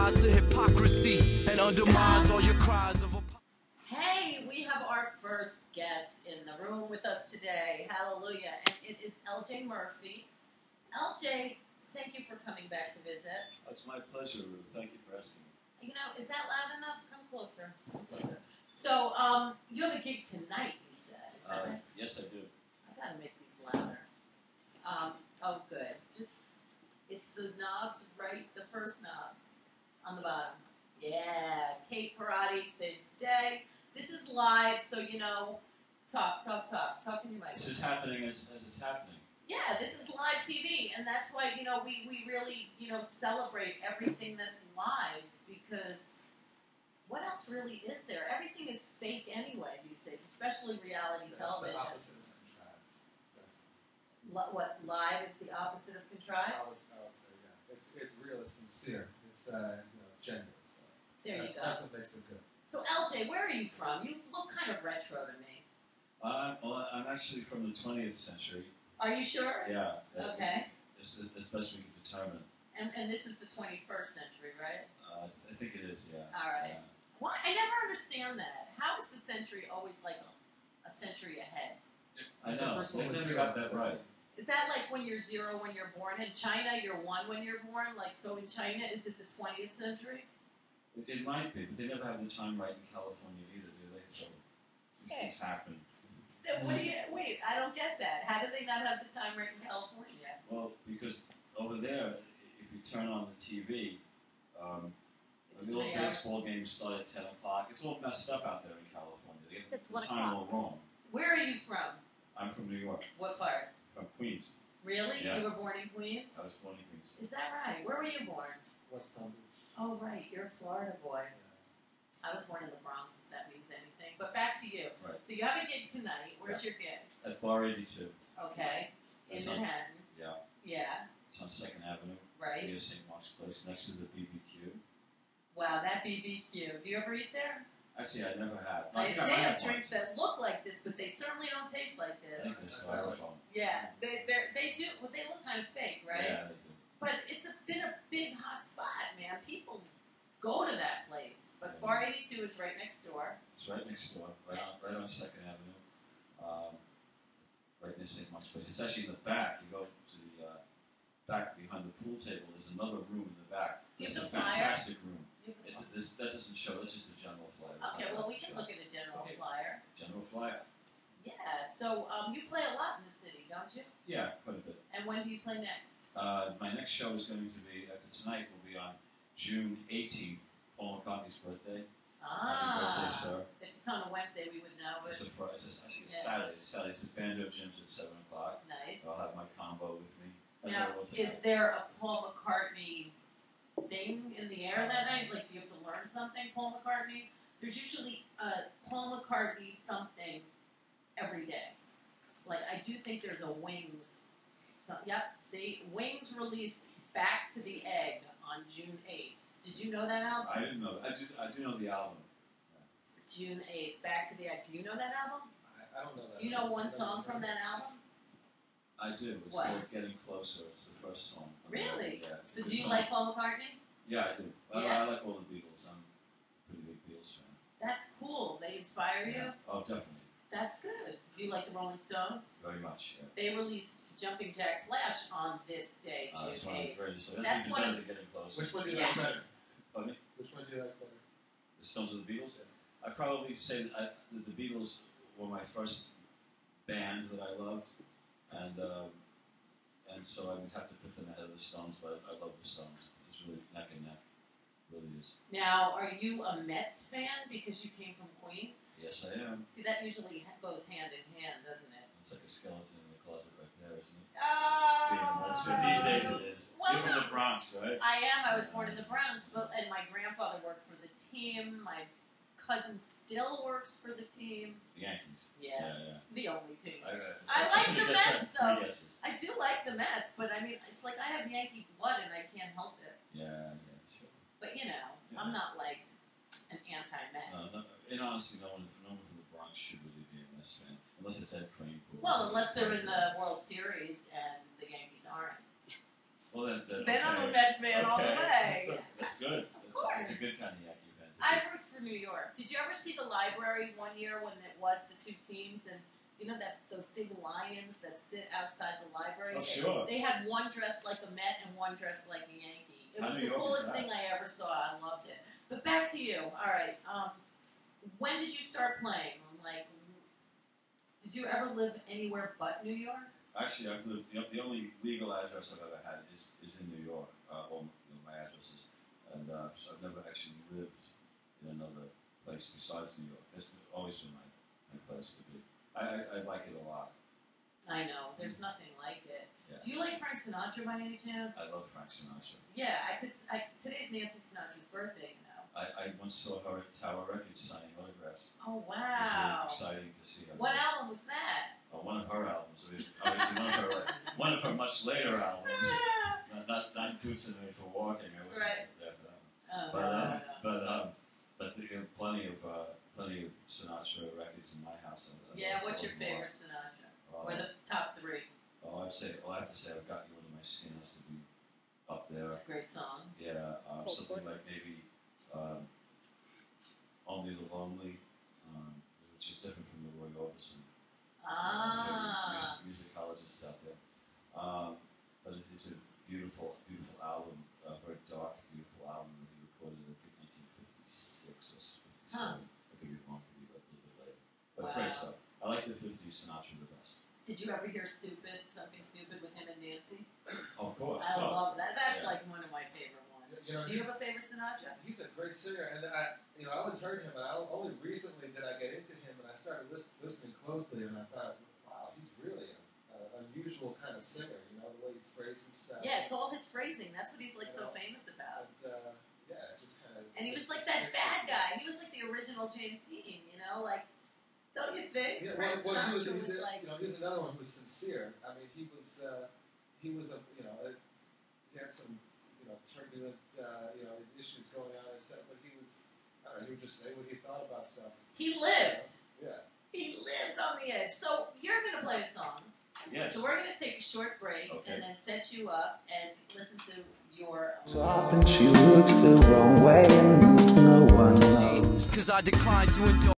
rise to hypocrisy and undermines all your cries of Hey, we have our first guest in the room with us today. Hallelujah. And it is LJ Murphy. LJ, thank you for coming back to visit. It's my pleasure, Ruth. Thank you for asking me. You know, is that loud enough? Come closer. Come closer. So, you have a gig tonight, you said. Is that right? Yes, I do. I gotta make these louder. Oh, good. It's the knobs, right? The first knobs on the bottom. Yeah. Kate Parati saves the day. This is live, so, you know, talk in your mic. This is happening as it's happening. Yeah, this is live TV, and that's why, you know, we really, you know, celebrate everything that's live, because what else really is there? Everything is fake anyway these days, especially reality television. It's the opposite of contrived, definitely. What, live is the opposite of contrived? I would say, yeah. It's real, it's sincere, it's, you know, it's genuine. So There you go. That's what makes it good. So, LJ, where are you from? You look kind of retro to me. Well, I'm actually from the 20th century. Are you sure? Yeah. Okay. As best we can determine. And this is the 21st century, right? I think it is, yeah. All right. Why? I never understand that. How is the century always like a century ahead? I know. They never got that right. Is that like when you're 0 when you're born? In China, you're 1 when you're born? Like, so in China, is it the 20th century? It might be, but they never have the time right in California either, do they? So these things happen. Wait, I don't get that. How do they not have the time right in California? Well, because over there, if you turn on the TV, the old baseball games start at 10 o'clock. It's all messed up out there in California. They get It's the 1 time o'clock. all wrong. Where are you from? I'm from New York. What part? From Queens. Really? Yeah. You were born in Queens? I was born in Queens. Is that right? Where were you born? West Palm Beach. Oh, right. You're a Florida boy. Yeah. I was born in the Bronx, if that means anything. But back to you. Right. So you have a gig tonight. Where's your gig? At Bar 82. Okay. In That's Manhattan. Yeah. Yeah. It's on 2nd Avenue. Right. Near St. Mark's Place, next to the BBQ. Wow, that BBQ. Do you ever eat there? Actually, I never have. They have drinks that look like this, but they certainly don't taste like this. I think they're styrofoam. Yeah, they do. Well, they look kind of fake, right? Yeah, they do. But it's been a big hot spot, man. People go to that place. But Bar 82 is right next door. It's right next door, right on 2nd Avenue, right near St. Mark's Place. It's actually in the back. You go to the back behind the pool table. There's another room in the back. Do you It's have a the flyer? fantastic room. That doesn't show. That's just the general flyer. Okay, well, we can look at a general flyer. General flyer. Yeah, so you play a lot in the city, don't you? Yeah, quite a bit. And when do you play next? My next show is going to be, after tonight, will be on June 18th, Paul McCartney's birthday. Happy birthday, sir. If it's on a Wednesday, we would know. But It's actually Saturday. It's at Banjo Jim's at 7 o'clock. Nice. I'll have my combo with me. That's Now, what I will is tonight. there a Paul McCartney thing in the air that night? Like, do you have to learn something, Paul McCartney? There's usually a Paul McCartney something every day. Like, I do think there's a Wings. Yep, see? Wings released Back to the Egg on June 8th. Did you know that album? I didn't know. I do know the album. June 8th, Back to the Egg. Do you know that album? I don't know that. Do you know one song from that album? I do. It's What? called Getting Closer. It's the first song. Really? Yeah. it's a So good do you song. like Paul McCartney? Yeah, I do. Yeah? I like all the Beatles. I'm a pretty big Beatles fan. That's cool. They inspire you? Yeah. Oh, definitely. That's good. Do you like the Rolling Stones? Very much, yeah. They released Jumping Jack Flash on this day, That's June one of 8th. the greatest. So That's that's even one better of- than Getting Closer. Which one do you Yeah. like better? Pardon me? Which one do you like better? The Stones or the Beatles? I'd probably say that the Beatles were my first band that I loved, and so I would have to put them ahead of the Stones, but I love the Stones. It's really neck and neck. It really is. Now, are you a Mets fan because you came from Queens? Yes, I am. See, that usually goes hand in hand, doesn't it? It's like a skeleton in the closet right there, isn't it? Oh! These days it is. Well, You're from the Bronx, right? I am. I was born in the Bronx, and my grandfather worked for the team. My cousin still works for the team. The Yankees. Yeah. The only team. I like the Mets, though. Three guesses. I do like the Mets, but I mean, it's like I have Yankee blood and I can't help it. Yeah, sure. But you know, I'm not like an anti-Met. No, in honesty, no one from the Bronx should really be a Mets fan, unless it's Ed Kranepool. Well, unless they're in the World Series and the Yankees aren't. Well, then Then I'm a Met fan all the way. That's good. Of course. It's a good kind of Yankee fan. I root for New York. Did you ever see the library one year when it was the two teams and you know that those big lions that sit outside the library? Oh, sure. They had one dressed like a Met and one dressed like a Yankee. It was How the New York is coolest that? thing I ever saw. I loved it. But back to you. All right. When did you start playing? Like, did you ever live anywhere but New York? Actually, I've lived. The only legal address I've ever had is in New York. Well, my address is, and so I've never actually lived in another place besides New York. That's always been my place to be. I like it a lot. I know. There's nothing like it. Yeah. Do you like Frank Sinatra by any chance? I love Frank Sinatra. Yeah, today's Nancy Sinatra's birthday, you know. I once saw her at Tower Records signing autographs. Oh, It was wow. really exciting to see her. What album was that? One of her albums. Obviously, one of her much later albums. Not Boots and Made for Walking. I wasn't Right. there for that one. Oh, But there are plenty of Sinatra records in my house. Yeah, what's your favorite Sinatra? Or the top three? I have to say, I've Got You Under My Skin has to be up there. It's a great song. Yeah, something like maybe Only the Lonely, which is different from the Roy Orbison. Musicologists out there. But it's a beautiful, beautiful album, a very dark, beautiful album that he recorded in, I think, 1956 or 57. Huh. I could be wrong, could be a little bit later. But Wow. great stuff. I like the 50s Sinatra the best. Did you ever hear Something Stupid with him and Nancy? Of course. I love that. That's Yeah. like one of my favorite ones. You know, Do you have a favorite Sinatra? He's a great singer, and I always heard him, and only recently did I get into him, and I started listening closely, and I thought, wow, he's really an unusual kind of singer. You know, the way he phrases stuff. Yeah, it's all his phrasing. That's what he's like so famous about. And, yeah, it just kind of. And he was like that bad guy. He was like the original James Dean. You know, like. Don't you think? Yeah, Frank well, he was like, he was another one who was sincere. I mean, he had some, turbulent, issues going on and stuff, but he would just say what he thought about stuff. He lived. Yeah. He lived on the edge. So you're going to play a song. Yes. So we're going to take a short break Okay. and then set you up and listen to your. Stop and she looks the wrong way and no one knows. Cause I declined to indulge.